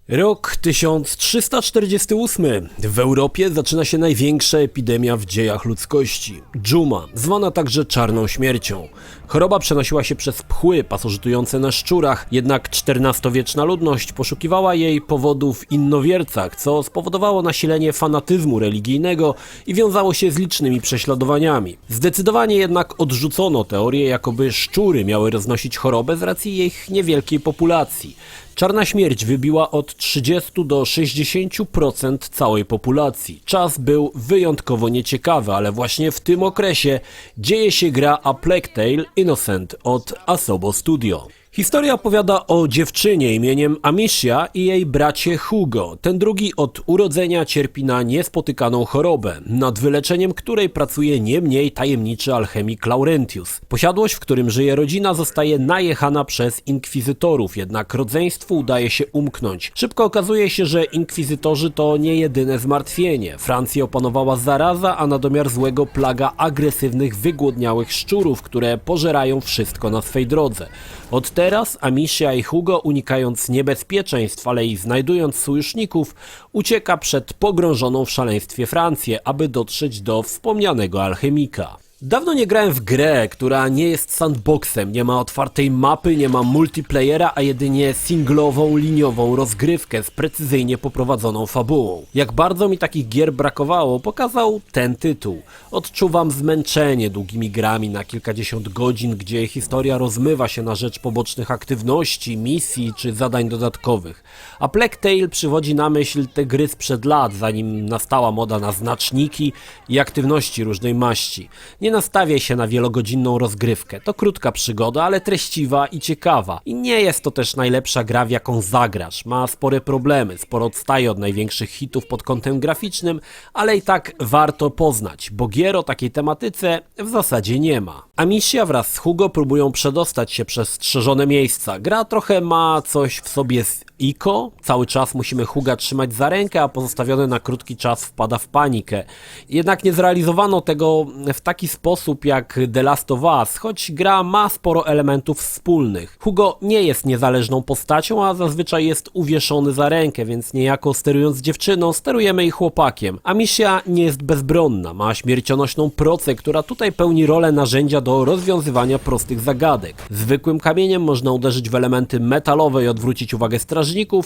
Rok 1348. W Europie zaczyna się największa epidemia w dziejach ludzkości. Dżuma, zwana także czarną śmiercią. Choroba przenosiła się przez pchły pasożytujące na szczurach, jednak XIV-wieczna ludność poszukiwała jej powodów w innowiercach, co spowodowało nasilenie fanatyzmu religijnego i wiązało się z licznymi prześladowaniami. Zdecydowanie jednak odrzucono teorię, jakoby szczury miały roznosić chorobę z racji ich niewielkiej populacji. Czarna śmierć wybiła od 30 do 60% całej populacji. Czas był wyjątkowo nieciekawy, ale właśnie w tym okresie dzieje się gra A Plague Tale Innocent od Asobo Studio. Historia opowiada o dziewczynie imieniem Amicia i jej bracie Hugo. Ten drugi od urodzenia cierpi na niespotykaną chorobę, nad wyleczeniem której pracuje nie mniej tajemniczy alchemik Laurentius. Posiadłość, w którym żyje rodzina, zostaje najechana przez inkwizytorów, jednak rodzeństwu udaje się umknąć. Szybko okazuje się, że inkwizytorzy to nie jedyne zmartwienie. Francję opanowała zaraza, a na domiar złego plaga agresywnych, wygłodniałych szczurów, które pożerają wszystko na swej drodze. Od teraz Amicia i Hugo, unikając niebezpieczeństw, ale i znajdując sojuszników, ucieka przed pogrążoną w szaleństwie Francję, aby dotrzeć do wspomnianego alchemika. Dawno nie grałem w grę, która nie jest sandboxem, nie ma otwartej mapy, nie ma multiplayera, a jedynie singlową, liniową rozgrywkę z precyzyjnie poprowadzoną fabułą. Jak bardzo mi takich gier brakowało, pokazał ten tytuł. Odczuwam zmęczenie długimi grami na kilkadziesiąt godzin, gdzie historia rozmywa się na rzecz pobocznych aktywności, misji czy zadań dodatkowych. A Plague Tale przywodzi na myśl te gry sprzed lat, zanim nastała moda na znaczniki i aktywności różnej maści. Nie nastawiaj się na wielogodzinną rozgrywkę. To krótka przygoda, ale treściwa i ciekawa. I nie jest to też najlepsza gra, w jaką zagrasz. Ma spore problemy, sporo odstaje od największych hitów pod kątem graficznym, ale i tak warto poznać, bo gier o takiej tematyce w zasadzie nie ma. Amicia wraz z Hugo próbują przedostać się przez strzeżone miejsca. Gra trochę ma coś w sobie z Ico. Cały czas musimy Huga trzymać za rękę, a pozostawiony na krótki czas wpada w panikę. Jednak nie zrealizowano tego w taki sposób jak The Last of Us, choć gra ma sporo elementów wspólnych. Hugo nie jest niezależną postacią, a zazwyczaj jest uwieszony za rękę, więc niejako sterując dziewczyną, sterujemy i chłopakiem. Amicia nie jest bezbronna, ma śmiercionośną procę, która tutaj pełni rolę narzędzia do rozwiązywania prostych zagadek. Zwykłym kamieniem można uderzyć w elementy metalowe i odwrócić uwagę strażników,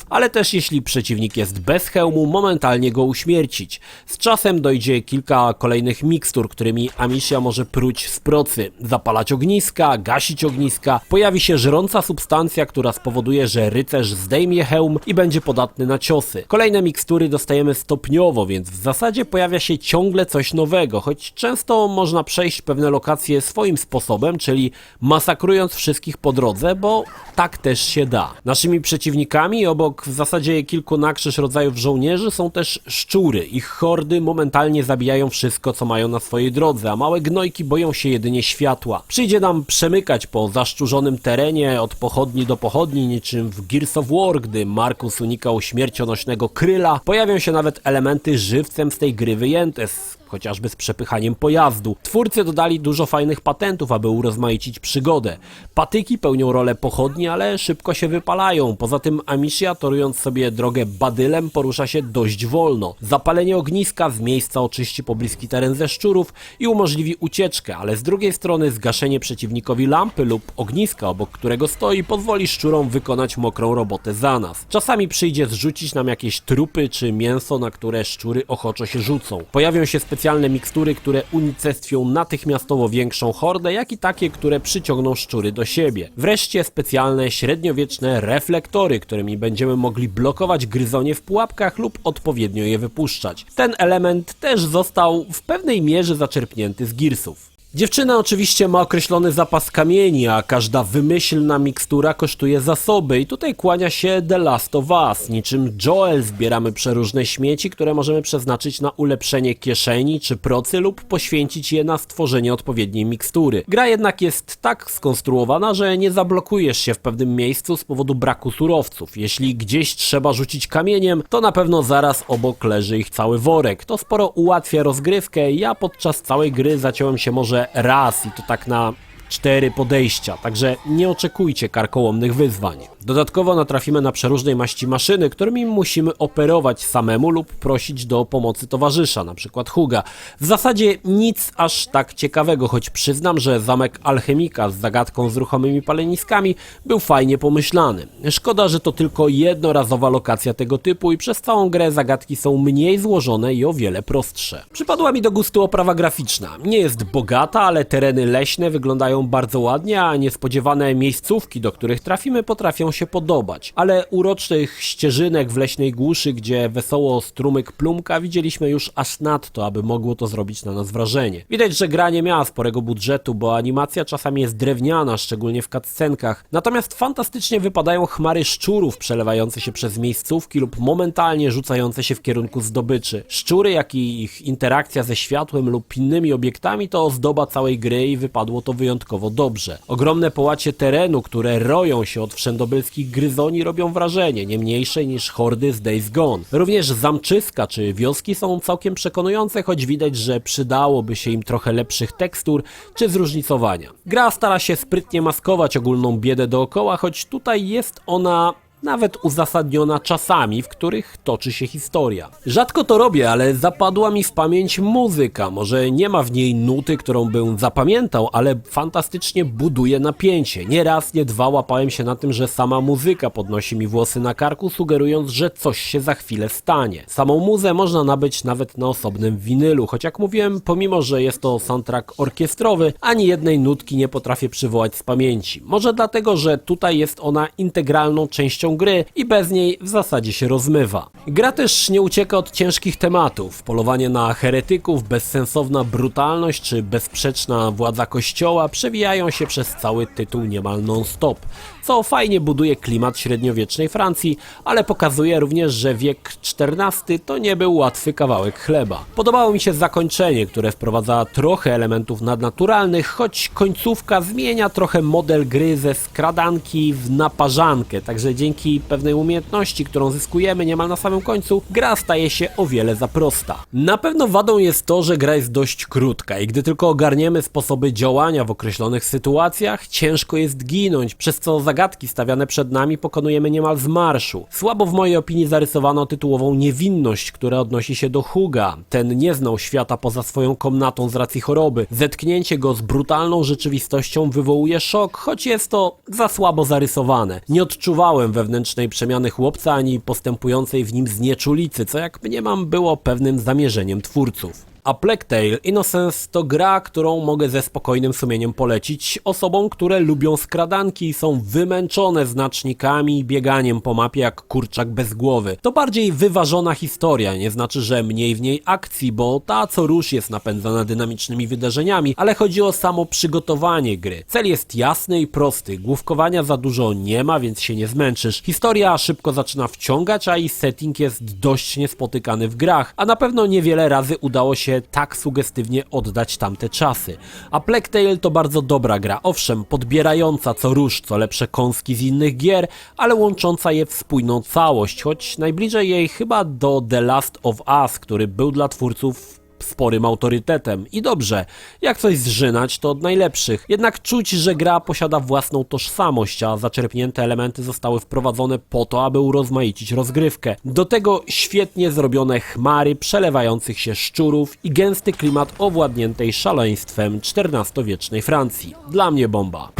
ale też jeśli przeciwnik jest bez hełmu, momentalnie go uśmiercić. Z czasem dojdzie kilka kolejnych mikstur, którymi Amicia może pruć z procy, zapalać ogniska, gasić ogniska, pojawi się żrąca substancja, która spowoduje, że rycerz zdejmie hełm i będzie podatny na ciosy. Kolejne mikstury dostajemy stopniowo, więc w zasadzie pojawia się ciągle coś nowego, choć często można przejść pewne lokacje swoim sposobem, czyli masakrując wszystkich po drodze, bo tak też się da. Naszymi przeciwnikami, obok w zasadzie kilku na krzyż rodzajów żołnierzy, są też szczury. Ich hordy momentalnie zabijają wszystko, co mają na swojej drodze, a małe gnojki boją się jedynie światła. Przyjdzie nam przemykać po zaszczurzonym terenie od pochodni do pochodni, niczym w Gears of War, gdy Markus unikał śmiercionośnego kryla. Pojawią się nawet elementy żywcem z tej gry wyjęte, chociażby z przepychaniem pojazdu. Twórcy dodali dużo fajnych patentów, aby urozmaicić przygodę. Patyki pełnią rolę pochodni, ale szybko się wypalają. Poza tym Amicia, torując sobie drogę badylem, porusza się dość wolno. Zapalenie ogniska z miejsca oczyści pobliski teren ze szczurów i umożliwi ucieczkę, ale z drugiej strony zgaszenie przeciwnikowi lampy lub ogniska, obok którego stoi, pozwoli szczurom wykonać mokrą robotę za nas. Czasami przyjdzie zrzucić nam jakieś trupy czy mięso, na które szczury ochoczo się rzucą. Pojawią się specjalne mikstury, które unicestwią natychmiastowo większą hordę, jak i takie, które przyciągną szczury do siebie. Wreszcie specjalne średniowieczne reflektory, którymi będziemy mogli blokować gryzonie w pułapkach lub odpowiednio je wypuszczać. Ten element też został w pewnej mierze zaczerpnięty z Gearsów. Dziewczyna oczywiście ma określony zapas kamieni, a każda wymyślna mikstura kosztuje zasoby i tutaj kłania się The Last of Us. Niczym Joel zbieramy przeróżne śmieci, które możemy przeznaczyć na ulepszenie kieszeni czy procy lub poświęcić je na stworzenie odpowiedniej mikstury. Gra jednak jest tak skonstruowana, że nie zablokujesz się w pewnym miejscu z powodu braku surowców. Jeśli gdzieś trzeba rzucić kamieniem, to na pewno zaraz obok leży ich cały worek. To sporo ułatwia rozgrywkę. Ja podczas całej gry zaciąłem się może raz i to tak na 4 podejścia, także nie oczekujcie karkołomnych wyzwań. Dodatkowo natrafimy na przeróżnej maści maszyny, którymi musimy operować samemu lub prosić do pomocy towarzysza, np. Huga. W zasadzie nic aż tak ciekawego, choć przyznam, że zamek alchemika z zagadką z ruchomymi paleniskami był fajnie pomyślany. Szkoda, że to tylko jednorazowa lokacja tego typu i przez całą grę zagadki są mniej złożone i o wiele prostsze. Przypadła mi do gustu oprawa graficzna. Nie jest bogata, ale tereny leśne wyglądają bardzo ładnie, a niespodziewane miejscówki, do których trafimy, potrafią się podobać. Ale uroczych ścieżynek w leśnej głuszy, gdzie wesoło strumyk plumka, widzieliśmy już aż nadto, aby mogło to zrobić na nas wrażenie. Widać, że gra nie miała sporego budżetu, bo animacja czasami jest drewniana, szczególnie w cutscenkach. Natomiast fantastycznie wypadają chmary szczurów przelewające się przez miejscówki lub momentalnie rzucające się w kierunku zdobyczy. Szczury, jak i ich interakcja ze światłem lub innymi obiektami to ozdoba całej gry i wypadło to wyjątkowo dobrze. Ogromne połacie terenu, które roją się od wszędobylskich gryzoni, robią wrażenie, nie mniejsze niż hordy z Days Gone. Również zamczyska czy wioski są całkiem przekonujące, choć widać, że przydałoby się im trochę lepszych tekstur czy zróżnicowania. Gra stara się sprytnie maskować ogólną biedę dookoła, choć tutaj jest ona nawet uzasadniona czasami, w których toczy się historia. Rzadko to robię, ale zapadła mi w pamięć muzyka. Może nie ma w niej nuty, którą bym zapamiętał, ale fantastycznie buduje napięcie. Nie raz, nie dwa łapałem się na tym, że sama muzyka podnosi mi włosy na karku, sugerując, że coś się za chwilę stanie. Samą muzę można nabyć nawet na osobnym winylu, choć jak mówiłem, pomimo że jest to soundtrack orkiestrowy, ani jednej nutki nie potrafię przywołać z pamięci. Może dlatego, że tutaj jest ona integralną częścią gry i bez niej w zasadzie się rozmywa. Gra też nie ucieka od ciężkich tematów. Polowanie na heretyków, bezsensowna brutalność czy bezsprzeczna władza kościoła przewijają się przez cały tytuł niemal non-stop, co fajnie buduje klimat średniowiecznej Francji, ale pokazuje również, że wiek XIV to nie był łatwy kawałek chleba. Podobało mi się zakończenie, które wprowadza trochę elementów nadnaturalnych, choć końcówka zmienia trochę model gry ze skradanki w naparzankę, także dzięki pewnej umiejętności, którą zyskujemy niemal na samym końcu, gra staje się o wiele za prosta. Na pewno wadą jest to, że gra jest dość krótka i gdy tylko ogarniemy sposoby działania w określonych sytuacjach, ciężko jest ginąć, przez co zagadki stawiane przed nami pokonujemy niemal z marszu. Słabo w mojej opinii zarysowano tytułową niewinność, która odnosi się do Huga. Ten nie znał świata poza swoją komnatą z racji choroby. Zetknięcie go z brutalną rzeczywistością wywołuje szok, choć jest to za słabo zarysowane. Nie odczuwałem wewnętrznej przemiany chłopca ani postępującej w nim znieczulicy, co jak mniemam było pewnym zamierzeniem twórców. A Plague Tale Innocence to gra, którą mogę ze spokojnym sumieniem polecić osobom, które lubią skradanki i są wymęczone znacznikami i bieganiem po mapie jak kurczak bez głowy. To bardziej wyważona historia, nie znaczy, że mniej w niej akcji, bo ta co rusz jest napędzana dynamicznymi wydarzeniami, ale chodzi o samo przygotowanie gry. Cel jest jasny i prosty, główkowania za dużo nie ma, więc się nie zmęczysz. Historia szybko zaczyna wciągać, a i setting jest dość niespotykany w grach, a na pewno niewiele razy udało się tak sugestywnie oddać tamte czasy. A Plague Tale to bardzo dobra gra, owszem, podbierająca co rusz, co lepsze kąski z innych gier, ale łącząca je w spójną całość, choć najbliżej jej chyba do The Last of Us, który był dla twórców sporym autorytetem. I dobrze, jak coś zżynać, to od najlepszych. Jednak czuć, że gra posiada własną tożsamość, a zaczerpnięte elementy zostały wprowadzone po to, aby urozmaicić rozgrywkę. Do tego świetnie zrobione chmary przelewających się szczurów i gęsty klimat owładniętej szaleństwem XIV-wiecznej Francji. Dla mnie bomba.